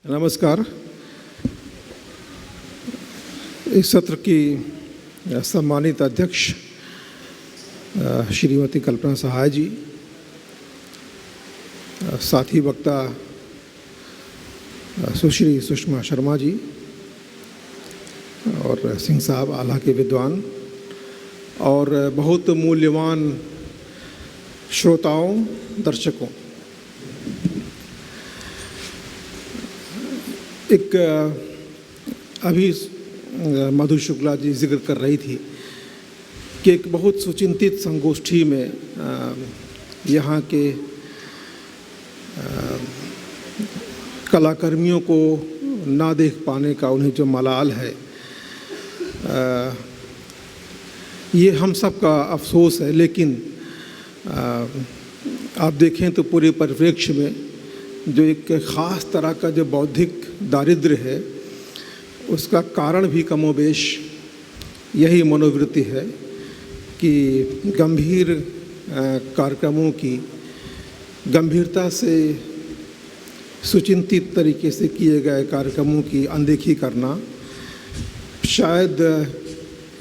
नमस्कार। इस सत्र की सम्मानित अध्यक्ष श्रीमती कल्पना सहाय जी, साथी वक्ता सुश्री सुषमा शर्मा जी और सिंह साहब आला के विद्वान और बहुत मूल्यवान श्रोताओं, दर्शकों, एक अभी मधु शुक्ला जी जिक्र कर रही थी कि एक बहुत सुचिंतित संगोष्ठी में यहाँ के कलाकर्मियों को ना देख पाने का उन्हें जो मलाल है, ये हम सब का अफसोस है। लेकिन आप देखें तो पूरे परिप्रेक्ष्य में जो एक ख़ास तरह का जो बौद्धिक दारिद्र्य है, उसका कारण भी कमोबेश यही मनोवृत्ति है कि गंभीर कार्यक्रमों की गंभीरता से सुचिंतित तरीके से किए गए कार्यक्रमों की अनदेखी करना शायद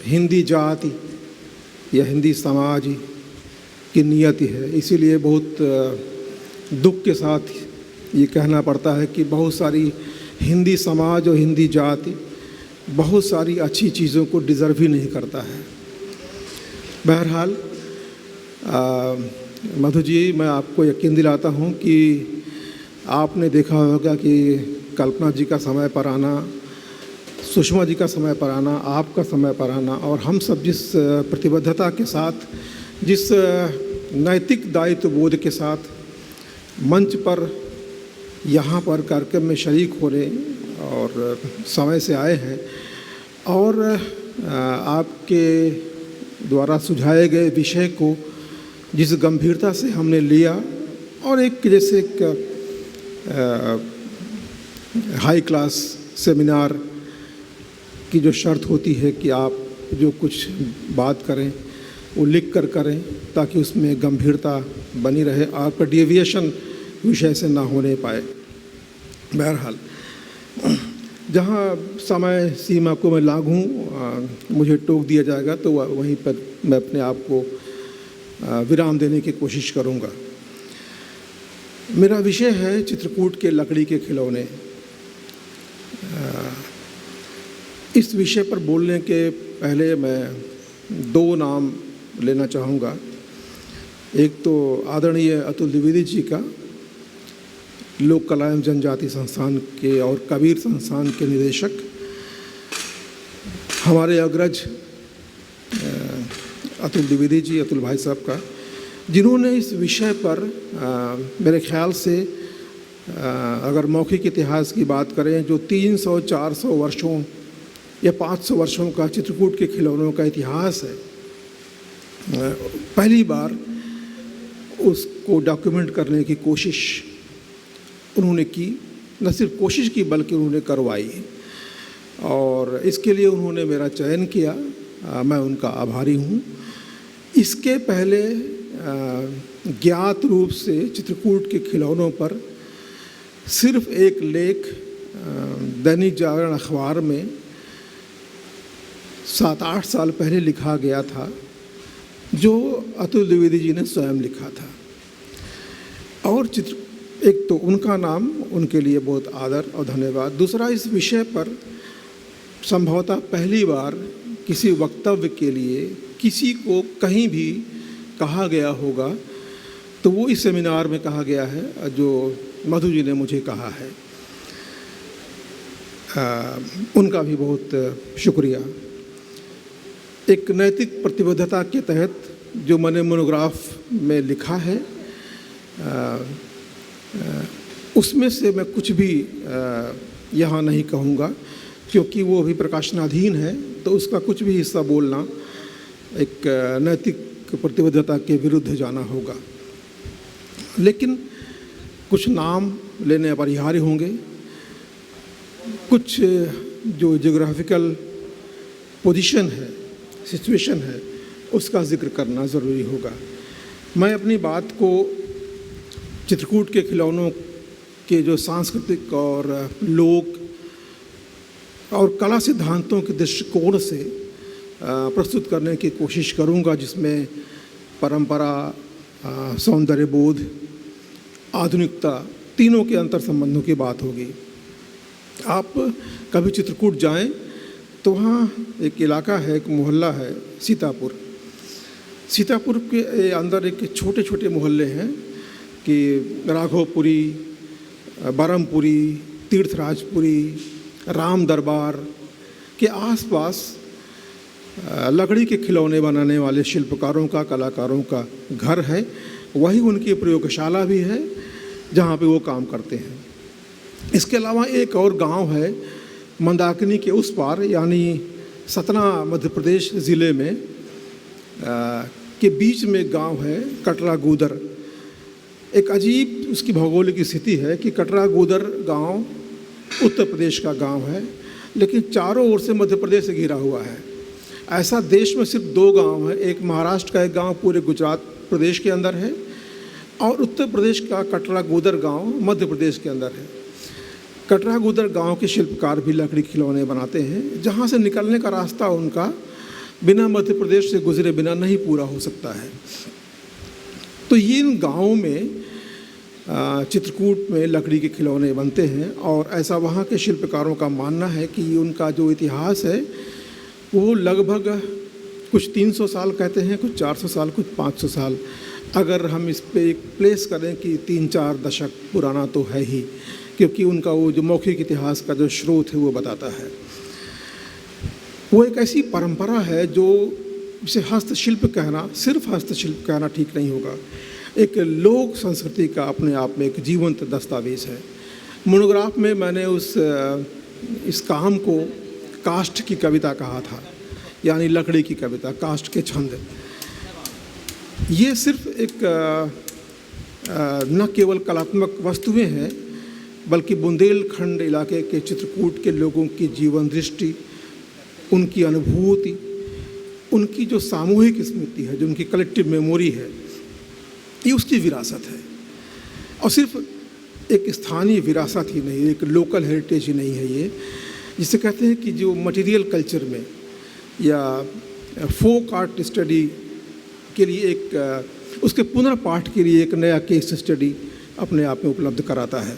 हिंदी जाति या हिंदी समाज की नियति है। इसीलिए बहुत दुख के साथ ये कहना पड़ता है कि बहुत सारी हिंदी समाज और हिंदी जाति बहुत सारी अच्छी चीज़ों को डिज़र्व ही नहीं करता है। बहरहाल मधु जी, मैं आपको यकीन दिलाता हूँ कि आपने देखा होगा कि कल्पना जी का समय पर आना, सुषमा जी का समय पर आना, आपका समय पर आना और हम सब जिस प्रतिबद्धता के साथ, जिस नैतिक दायित्व बोध के साथ मंच पर यहाँ पर कार्यक्रम में शरीक हो रहे और समय से आए हैं और आपके द्वारा सुझाए गए विषय को जिस गंभीरता से हमने लिया और एक जैसे एक हाई क्लास सेमिनार की जो शर्त होती है कि आप जो कुछ बात करें वो लिख कर करें ताकि उसमें गंभीरता बनी रहे, आपका डेविएशन विषय से ना होने पाए। बहरहाल, जहाँ समय सीमा को मैं लागूं मुझे टोक दिया जाएगा तो वहीं पर मैं अपने आप को विराम देने की कोशिश करूँगा। मेरा विषय है चित्रकूट के लकड़ी के खिलौने। इस विषय पर बोलने के पहले मैं दो नाम लेना चाहूँगा। एक तो आदरणीय अतुल द्विवेदी जी का, लोक कला एवं जनजाति संस्थान के और कबीर संस्थान के निदेशक, हमारे अग्रज अतुल द्विवेदी जी, अतुल भाई साहब का, जिन्होंने इस विषय पर मेरे ख्याल से अगर मौखिक इतिहास की बात करें, जो 300-400 वर्षों या 500 वर्षों का चित्रकूट के खिलौनों का इतिहास है, पहली बार उसको डॉक्यूमेंट करने की कोशिश उन्होंने की। न सिर्फ कोशिश की बल्कि उन्होंने करवाई और इसके लिए उन्होंने मेरा चयन किया। मैं उनका आभारी हूँ। इसके पहले ज्ञात रूप से चित्रकूट के खिलौनों पर सिर्फ एक लेख दैनिक जागरण अखबार में 7-8 साल पहले लिखा गया था, जो अतुल द्विवेदी जी ने स्वयं लिखा था। और एक तो उनका नाम, उनके लिए बहुत आदर और धन्यवाद। दूसरा, इस विषय पर संभवतः पहली बार किसी वक्तव्य के लिए किसी को कहीं भी कहा गया होगा तो वो इस सेमिनार में कहा गया है जो मधु जी ने मुझे कहा है। उनका भी बहुत शुक्रिया। एक नैतिक प्रतिबद्धता के तहत जो मैंने मोनोग्राफ में लिखा है, उसमें से मैं कुछ भी यहाँ नहीं कहूँगा क्योंकि वो अभी प्रकाशनाधीन है, तो उसका कुछ भी हिस्सा बोलना एक नैतिक प्रतिबद्धता के विरुद्ध जाना होगा। लेकिन कुछ नाम लेने अपरिहार्य होंगे। कुछ जो जियोग्राफिकल पोजीशन है, सिचुएशन है, उसका जिक्र करना ज़रूरी होगा। मैं अपनी बात को चित्रकूट के खिलौनों के जो सांस्कृतिक और लोक और कला सिद्धांतों के दृष्टिकोण से प्रस्तुत करने की कोशिश करूंगा, जिसमें परंपरा, सौंदर्य बोध, आधुनिकता, तीनों के अंतर संबंधों की बात होगी। आप कभी चित्रकूट जाएं तो वहाँ एक इलाका है, एक मोहल्ला है सीतापुर। सीतापुर के अंदर एक छोटे छोटे मोहल्ले हैं कि राघवपुरी, बरमपुरी, तीर्थराजपुरी, राम दरबार के आसपास लकड़ी के खिलौने बनाने वाले शिल्पकारों का, कलाकारों का घर है। वही उनकी प्रयोगशाला भी है जहाँ पे वो काम करते हैं। इसके अलावा एक और गांव है मंदाकिनी के उस पार, यानी सतना मध्य प्रदेश ज़िले में के बीच में एक गांव है कटरा गूदर। एक अजीब उसकी भौगोलिक स्थिति है कि कटरा गूदर गांव उत्तर प्रदेश का गांव है, लेकिन चारों ओर से मध्य प्रदेश से घिरा हुआ है। ऐसा देश में सिर्फ 2 गांव है, एक महाराष्ट्र का एक गांव पूरे गुजरात प्रदेश के अंदर है, और उत्तर प्रदेश का कटरा गूदर गांव मध्य प्रदेश के अंदर है। कटरा गूदर गांव के शिल्पकार भी लकड़ी खिलौने बनाते हैं, जहां से निकलने का रास्ता उनका बिना मध्य प्रदेश से गुजरे बिना नहीं पूरा हो सकता है। तो ये इन गाँवों में चित्रकूट में लकड़ी के खिलौने बनते हैं, और ऐसा वहाँ के शिल्पकारों का मानना है कि उनका जो इतिहास है वो लगभग कुछ 300 साल कहते हैं, कुछ 400 साल, कुछ 500 साल। अगर हम इस पे एक प्लेस करें कि 3-4 दशक पुराना तो है ही, क्योंकि उनका वो जो मौखिक इतिहास का जो स्रोत है वो बताता है। वो एक ऐसी परंपरा है जो इसे हस्तशिल्प कहना, सिर्फ हस्तशिल्प कहना ठीक नहीं होगा, एक लोक संस्कृति का अपने आप में एक जीवंत दस्तावेज है। मोनोग्राफ में मैंने इस काम को काष्ठ की कविता कहा था, यानी लकड़ी की कविता, काष्ठ के छंद। ये सिर्फ एक न केवल कलात्मक वस्तुएं हैं, बल्कि बुंदेलखंड इलाके के चित्रकूट के लोगों की जीवन दृष्टि, उनकी अनुभूति, उनकी जो सामूहिक स्मृति है, जो उनकी कलेक्टिव मेमोरी है, ये उसकी विरासत है। और सिर्फ एक स्थानीय विरासत ही नहीं, एक लोकल हेरिटेज ही नहीं है ये, जिसे कहते हैं कि जो मटेरियल कल्चर में या फोक आर्ट स्टडी के लिए एक उसके पुनर्पाठ के लिए एक नया केस स्टडी अपने आप में उपलब्ध कराता है।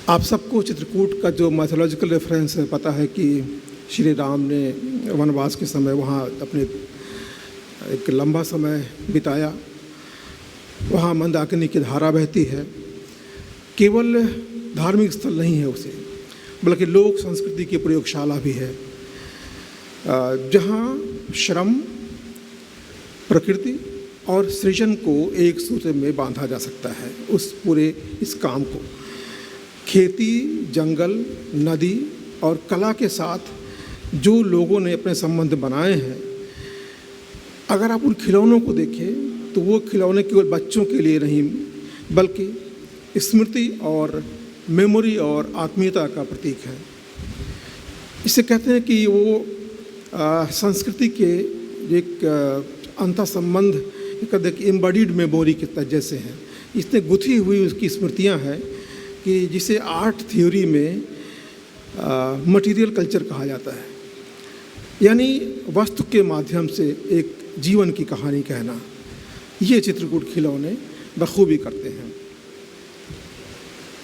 आप सबको चित्रकूट का जो मैथोलॉजिकल रेफरेंस है पता है कि श्री राम ने वनवास के समय वहाँ अपने एक लंबा समय बिताया। वहाँ मंदाकिनी की धारा बहती है। केवल धार्मिक स्थल नहीं है उसे, बल्कि लोक संस्कृति की प्रयोगशाला भी है, जहाँ श्रम, प्रकृति और सृजन को एक सूत्र में बांधा जा सकता है। उस पूरे इस काम को खेती, जंगल, नदी और कला के साथ जो लोगों ने अपने संबंध बनाए हैं, अगर आप उन खिलौनों को देखें तो वो खिलौने केवल बच्चों के लिए नहीं, बल्कि स्मृति और मेमोरी और आत्मीयता का प्रतीक है। इसे कहते हैं कि वो संस्कृति के एक अंतर संबंध, एक एम्बॉडीड मेमोरी के जैसे हैं। इसने गुथी हुई उसकी स्मृतियां हैं कि जिसे आर्ट थ्योरी में मटेरियल कल्चर कहा जाता है, यानी वस्तु के माध्यम से एक जीवन की कहानी कहना। ये चित्रकूट खिलौने बखूबी करते हैं।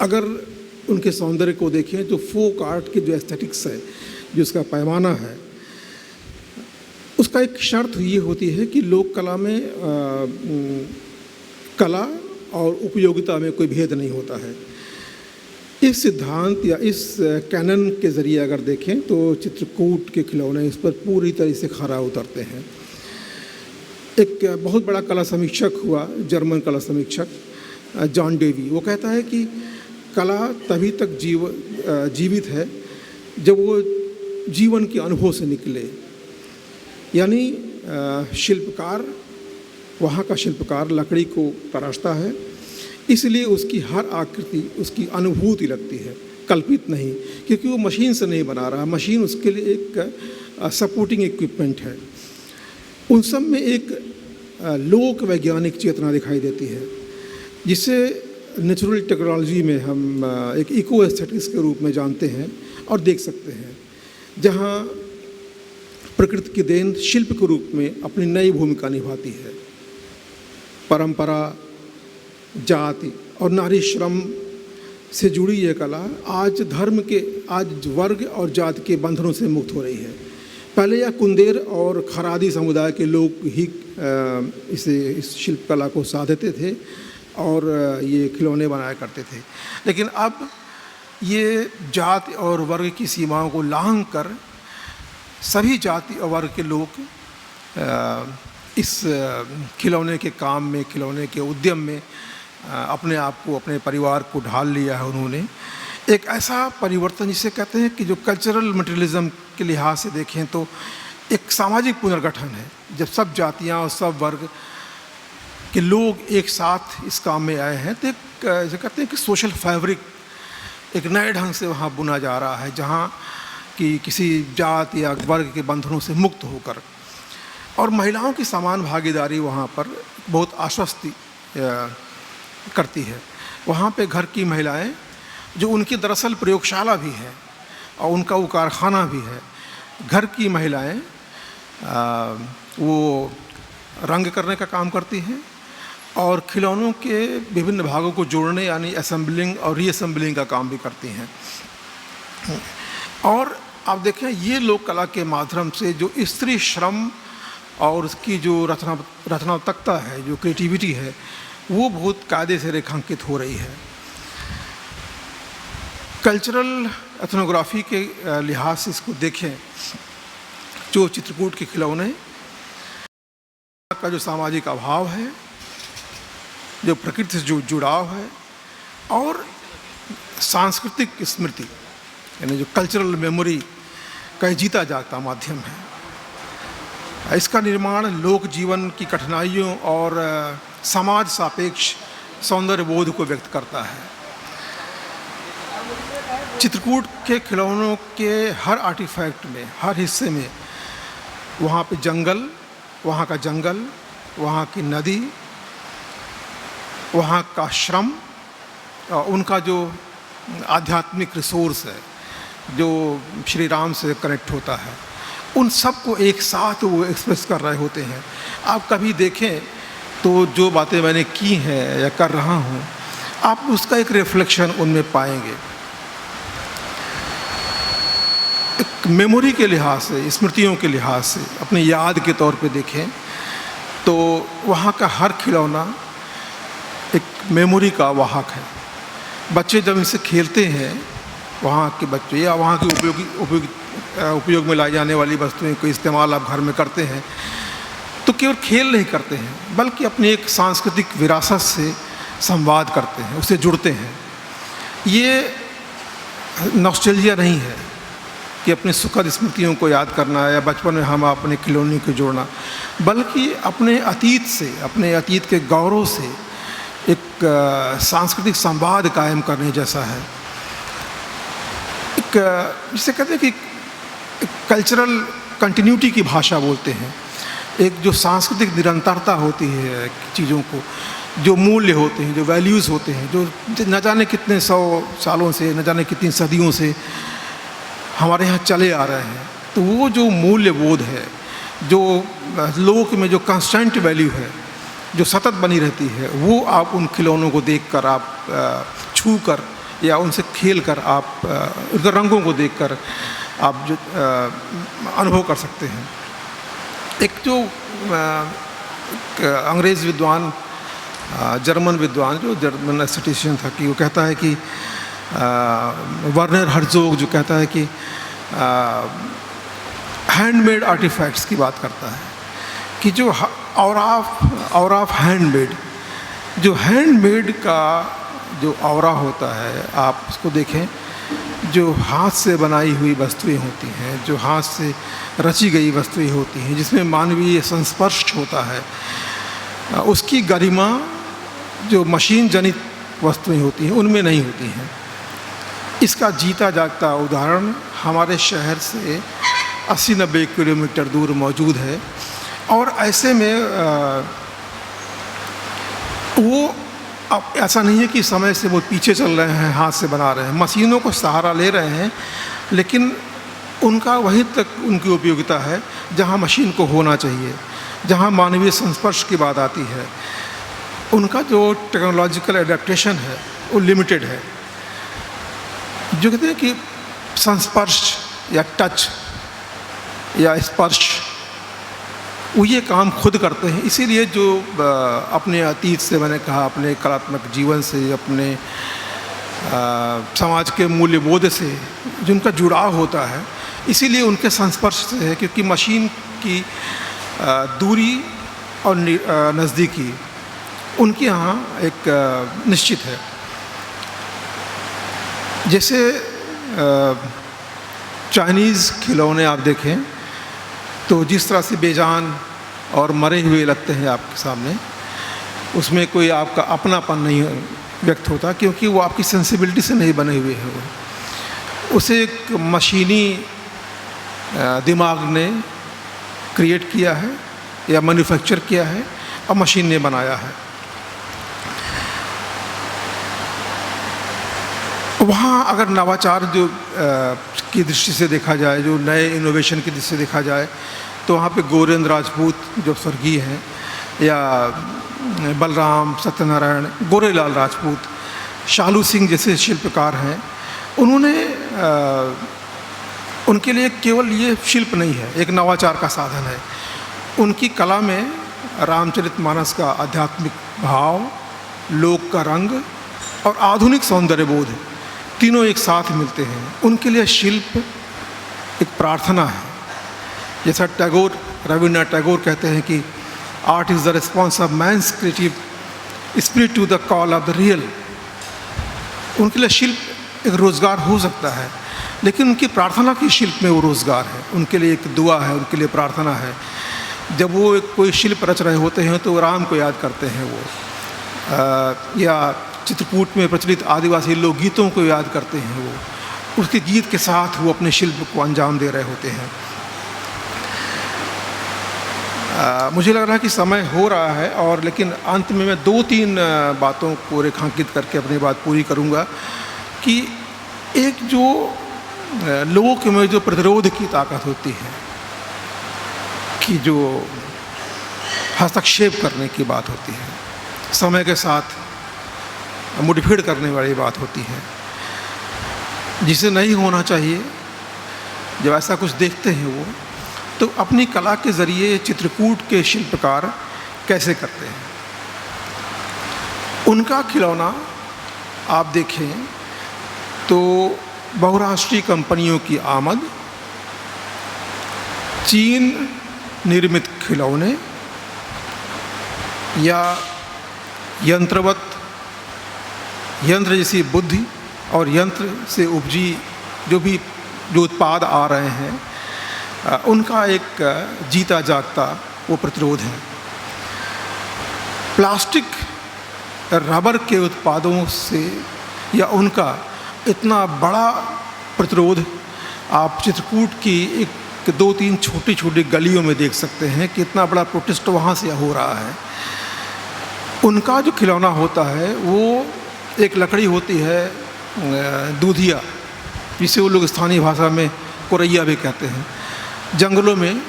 अगर उनके सौंदर्य को देखें तो फोक आर्ट के जो एस्थेटिक्स है, जो उसका पैमाना है, उसका एक शर्त ये होती है कि लोक कला में कला और उपयोगिता में कोई भेद नहीं होता है। इस सिद्धांत या इस कैनन के ज़रिए अगर देखें तो चित्रकूट के खिलौने इस पर पूरी तरह से खरा उतरते हैं। एक बहुत बड़ा कला समीक्षक हुआ, जर्मन कला समीक्षक जॉन डेवी, वो कहता है कि कला तभी तक जीवित है जब वो जीवन के अनुभव से निकले। यानी शिल्पकार, वहाँ का शिल्पकार लकड़ी को तराशता है, इसलिए उसकी हर आकृति उसकी अनुभूति लगती है, कल्पित नहीं, क्योंकि वो मशीन से नहीं बना रहा। मशीन उसके लिए एक सपोर्टिंग इक्विपमेंट है। उन सब में एक लोक वैज्ञानिक चेतना दिखाई देती है, जिसे नेचुरल टेक्नोलॉजी में हम एक इको एस्थेटिक्स के रूप में जानते हैं और देख सकते हैं, जहाँ प्रकृति की देन शिल्प के रूप में अपनी नई भूमिका निभाती है। परंपरा, जाति और नारी श्रम से जुड़ी यह कला आज वर्ग और जाति के बंधनों से मुक्त हो रही है। पहले यह कुंदेर और खरादी समुदाय के लोग ही इस शिल्प कला को साधते थे और ये खिलौने बनाया करते थे, लेकिन अब ये जाति और वर्ग की सीमाओं को लांघ कर सभी जाति और वर्ग के लोग इस खिलौने के काम में, खिलौने के उद्यम में अपने आप को, अपने परिवार को ढाल लिया है उन्होंने। एक ऐसा परिवर्तन जिसे कहते हैं कि जो कल्चरल मटेरियलिज्म के लिहाज से देखें तो एक सामाजिक पुनर्गठन है, जब सब जातियां और सब वर्ग के लोग एक साथ इस काम में आए हैं। तो एक जो कहते हैं कि सोशल फैब्रिक एक नए ढंग से वहाँ बुना जा रहा है, जहाँ कि किसी जात या वर्ग के बंधनों से मुक्त होकर, और महिलाओं की समान भागीदारी वहाँ पर बहुत आश्वस्ति करती है। वहाँ पे घर की महिलाएं, जो उनकी दरअसल प्रयोगशाला भी है और उनका वो कारखाना भी है, घर की महिलाएं वो रंग करने का काम करती हैं और खिलौनों के विभिन्न भागों को जोड़ने यानी असेंबलिंग और रीअसेंबलिंग का काम भी करती हैं। और आप देखें, ये लोक कला के माध्यम से जो स्त्री श्रम और उसकी जो रचनात्मकता है, जो क्रिएटिविटी है, वो बहुत कायदे से रेखांकित हो रही है। कल्चरल एथनोग्राफी के लिहाज से इसको देखें, जो चित्रकूट के खिलौने का जो सामाजिक अभाव है, जो प्रकृति से जो जुड़ाव है और सांस्कृतिक स्मृति यानी जो कल्चरल मेमोरी का जीता जागता माध्यम है। इसका निर्माण लोक जीवन की कठिनाइयों और समाज सापेक्ष सौंदर्य बोध को व्यक्त करता है। चित्रकूट के खिलौनों के हर आर्टिफैक्ट में, हर हिस्से में वहाँ पे जंगल, वहाँ का जंगल, वहाँ की नदी, वहाँ का श्रम, उनका जो आध्यात्मिक रिसोर्स है जो श्री राम से कनेक्ट होता है, उन सब को एक साथ वो एक्सप्रेस कर रहे होते हैं। आप कभी देखें तो जो बातें मैंने की हैं या कर रहा हूँ, आप उसका एक रिफ्लेक्शन उनमें पाएंगे। एक मेमोरी के लिहाज से, स्मृतियों के लिहाज से, अपनी याद के तौर पे देखें तो वहाँ का हर खिलौना एक मेमोरी का वाहक है। बच्चे जब इनसे खेलते हैं, वहाँ के बच्चे या वहाँ की उपयोग में लाई जाने वाली वस्तुएं को इस्तेमाल आप घर में करते हैं, तो केवल खेल नहीं करते हैं बल्कि अपनी एक सांस्कृतिक विरासत से संवाद करते हैं, उससे जुड़ते हैं। ये नॉस्टैल्जिया नहीं है कि अपनी सुखद स्मृतियों को याद करना या बचपन में हम अपने खिलौने को जोड़ना, बल्कि अपने अतीत से, अपने अतीत के गौरव से एक सांस्कृतिक संवाद कायम करने जैसा है। एक जिसे कहते हैं कि कल्चरल कंटिन्यूटी की भाषा बोलते हैं। एक जो सांस्कृतिक निरंतरता होती है चीज़ों को, जो मूल्य होते हैं, जो वैल्यूज़ होते हैं, जो न जाने कितने 100 सालों से, न जाने कितनी सदियों से हमारे यहाँ चले आ रहे हैं, तो वो जो मूल्य बोध है, जो लोक में जो कांस्टेंट वैल्यू है, जो सतत बनी रहती है, वो आप उन खिलौनों को देखकर, आप छू कर या उनसे खेल कर, आप उनके रंगों को देखकर आप जो अनुभव कर सकते हैं। एक जो अंग्रेज़ विद्वान, जर्मन विद्वान, जो जर्मन एस्थेटिशियन था, कि वो कहता है कि वर्नर हर्ज़ोग जो कहता है कि हैंडमेड आर्टिफैक्ट्स की बात करता है कि जो और ऑफ हैंडमेड, जो हैंडमेड का जो औरा होता है, आप उसको देखें, जो हाथ से बनाई हुई वस्तुएं होती हैं, जो हाथ से रची गई वस्तुएं होती हैं, जिसमें मानवीय संस्पर्श होता है, उसकी गरिमा जो मशीन जनित वस्तुएं होती हैं उनमें नहीं होती हैं। इसका जीता जागता उदाहरण हमारे शहर से 80-90 किलोमीटर दूर मौजूद है। और ऐसे में वो अब ऐसा नहीं है कि समय से वो पीछे चल रहे हैं, हाथ से बना रहे हैं, मशीनों को सहारा ले रहे हैं, लेकिन उनका वहीं तक उनकी उपयोगिता है जहाँ मशीन को होना चाहिए, जहाँ मानवीय संस्पर्श की बात आती है। उनका जो टेक्नोलॉजिकल एडेप्टेशन है वो लिमिटेड है। जो कहते हैं कि संस्पर्श या टच या स्पर्श, वो ये काम खुद करते हैं। इसीलिए जो अपने अतीत से, मैंने कहा अपने कलात्मक जीवन से, अपने समाज के मूल्यबोध से जिनका जुड़ाव होता है, इसीलिए उनके संस्पर्श से है। क्योंकि मशीन की दूरी और नज़दीकी उनके यहाँ एक निश्चित है। जैसे चाइनीज़ खिलौने आप देखें तो जिस तरह से बेजान और मरे हुए लगते हैं आपके सामने, उसमें कोई आपका अपनापन नहीं व्यक्त होता, क्योंकि वो आपकी सेंसिबिलिटी से नहीं बने हुए हैं। वो उसे एक मशीनी दिमाग ने क्रिएट किया है या मैन्युफैक्चर किया है और मशीन ने बनाया है। वहाँ अगर नवाचार जो की दृष्टि से देखा जाए, जो नए इनोवेशन की दृष्टि से देखा जाए, तो वहाँ पे गोरेंद्र राजपूत जो स्वर्गीय हैं, या बलराम सत्यनारायण, गोरेलाल राजपूत, शालू सिंह जैसे शिल्पकार हैं, उन्होंने उनके लिए केवल ये शिल्प नहीं है, एक नवाचार का साधन है। उनकी कला में रामचरितमानस का आध्यात्मिक भाव, लोक का रंग और आधुनिक सौंदर्य बोध तीनों एक साथ मिलते हैं। उनके लिए शिल्प एक प्रार्थना है। जैसा रविन्द्रनाथ टैगोर कहते हैं कि art is the response of man's creative spirit to the call of the real. उनके लिए शिल्प एक रोज़गार हो सकता है, लेकिन उनकी प्रार्थना की शिल्प में वो रोज़गार है। उनके लिए एक दुआ है, उनके लिए प्रार्थना है। जब वो कोई शिल्प रच रहे होते हैं तो राम को याद करते हैं वो, या चित्रकूट में प्रचलित आदिवासी लोकगीतों को याद करते हैं वो, उसके गीत के साथ वो अपने शिल्प को अंजाम दे रहे होते हैं। मुझे लग रहा है कि समय हो रहा है, और लेकिन अंत में मैं 2-3 बातों को रेखांकित करके अपनी बात पूरी करूँगा। कि एक जो लोगों के में जो प्रतिरोध की ताकत होती है, कि जो हस्तक्षेप करने की बात होती है, समय के साथ मुठभेड़ करने वाली बात होती है, जिसे नहीं होना चाहिए। जब ऐसा कुछ देखते हैं वो, तो अपनी कला के ज़रिए चित्रकूट के शिल्पकार कैसे करते हैं। उनका खिलौना आप देखें तो बहुराष्ट्रीय कंपनियों की आमद, चीन निर्मित खिलौने या यंत्र जैसी बुद्धि और यंत्र से उपजी जो उत्पाद आ रहे हैं, उनका एक जीता जागता वो प्रतिरोध है। प्लास्टिक, रबर के उत्पादों से या उनका इतना बड़ा प्रतिरोध आप चित्रकूट की एक 2-3 छोटी छोटी गलियों में देख सकते हैं कि इतना बड़ा प्रोटेस्ट वहाँ से हो रहा है। उनका जो खिलौना होता है वो एक लकड़ी होती है दूधिया, जिसे वो लोग स्थानीय भाषा में कोरैया भी कहते हैं, जंगलों में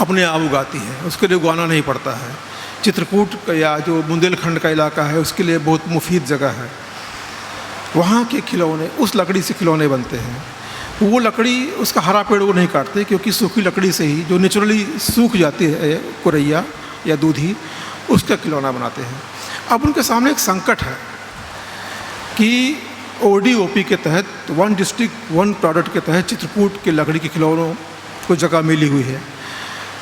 अपने आप उगाती है, उसके लिए उगाना नहीं पड़ता है। चित्रकूट या जो बुंदेलखंड का इलाका है उसके लिए बहुत मुफीद जगह है। वहाँ के खिलौने उस लकड़ी से खिलौने बनते हैं। वो लकड़ी, उसका हरा पेड़ वो नहीं काटते, क्योंकि सूखी लकड़ी से ही जो नेचुरली सूख जाती है कोरैया या दूधी, उसका खिलौना बनाते हैं। अब उनके सामने एक संकट है कि ODOP के तहत वन डिस्ट्रिक्ट वन प्रोडक्ट के तहत चित्रकूट के लकड़ी के खिलौनों को जगह मिली हुई है।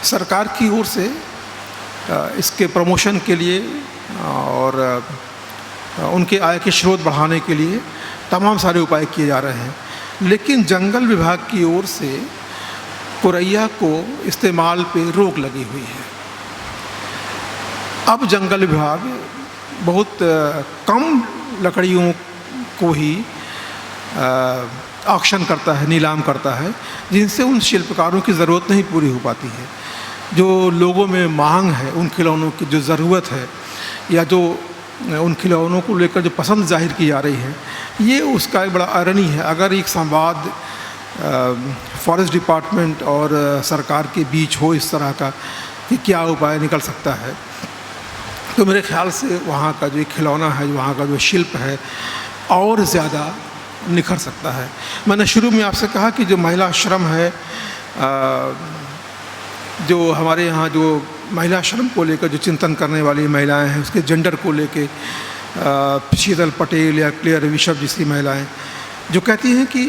सरकार की ओर से इसके प्रमोशन के लिए और उनके आय के स्रोत बढ़ाने के लिए तमाम सारे उपाय किए जा रहे हैं, लेकिन जंगल विभाग की ओर से कोरैया को इस्तेमाल पे रोक लगी हुई है। अब जंगल विभाग बहुत कम लकड़ियों को ही ऑक्शन करता है, नीलाम करता है, जिनसे उन शिल्पकारों की ज़रूरत नहीं पूरी हो पाती है। जो लोगों में मांग है, उन खिलौनों की जो ज़रूरत है या जो उन खिलौनों को लेकर जो पसंद जाहिर की जा रही है, ये उसका एक बड़ा आयरनी है। अगर एक संवाद फॉरेस्ट डिपार्टमेंट और सरकार के बीच हो इस तरह का कि क्या उपाय निकल सकता है, तो मेरे ख्याल से वहाँ का जो खिलौना है, वहाँ का जो शिल्प है, और ज़्यादा निखर सकता है। मैंने शुरू में आपसे कहा कि जो महिला श्रम है, जो हमारे यहाँ जो महिला श्रम को लेकर जो चिंतन करने वाली महिलाएं हैं, उसके जेंडर को लेके शीतल पटेल या क्लियर विशव जैसी महिलाएं जो कहती हैं कि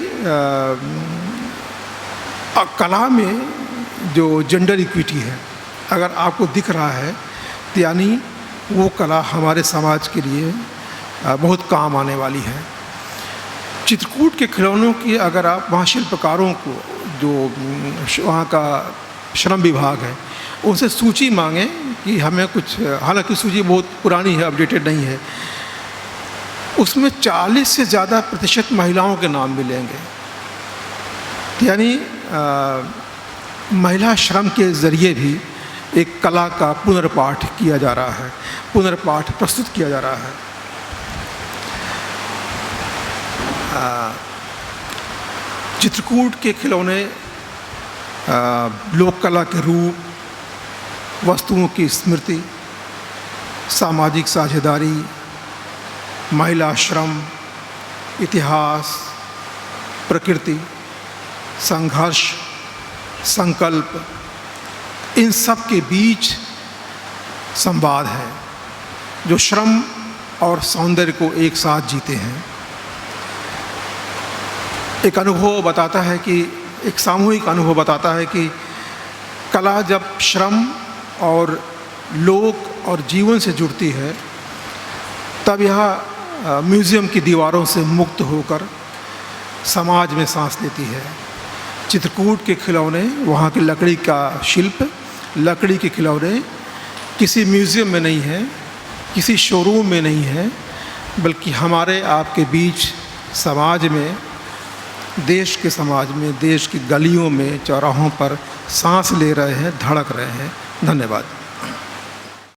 कला में जो जेंडर इक्विटी है, अगर आपको दिख रहा है तो यानी वो कला हमारे समाज के लिए बहुत काम आने वाली है। चित्रकूट के खिलौनों की अगर आप वहाँ शिल्पकारों को, जो वहाँ का श्रम विभाग है, उनसे सूची मांगें कि हमें कुछ, हालांकि सूची बहुत पुरानी है, अपडेटेड नहीं है, उसमें 40 से ज़्यादा प्रतिशत महिलाओं के नाम मिलेंगे। यानी महिला श्रम के ज़रिए भी एक कला का पुनर्पाठ किया जा रहा है, पुनर्पाठ प्रस्तुत किया जा रहा है। चित्रकूट के खिलौने लोक कला के रूप, वस्तुओं की स्मृति, सामाजिक साझेदारी, महिला श्रम, इतिहास, प्रकृति, संघर्ष, संकल्प, इन सब के बीच संवाद है जो श्रम और सौंदर्य को एक साथ जीते हैं। एक अनुभव बताता है कि, एक सामूहिक अनुभव बताता है कि कला जब श्रम और लोक और जीवन से जुड़ती है, तब यह म्यूज़ियम की दीवारों से मुक्त होकर समाज में सांस लेती है। चित्रकूट के खिलौने, वहाँ की लकड़ी का शिल्प, लकड़ी के खिलौने किसी म्यूज़ियम में नहीं है, किसी शोरूम में नहीं है, बल्कि हमारे आपके बीच समाज में, देश के समाज में, देश की गलियों में, चौराहों पर सांस ले रहे हैं, धड़क रहे हैं। धन्यवाद।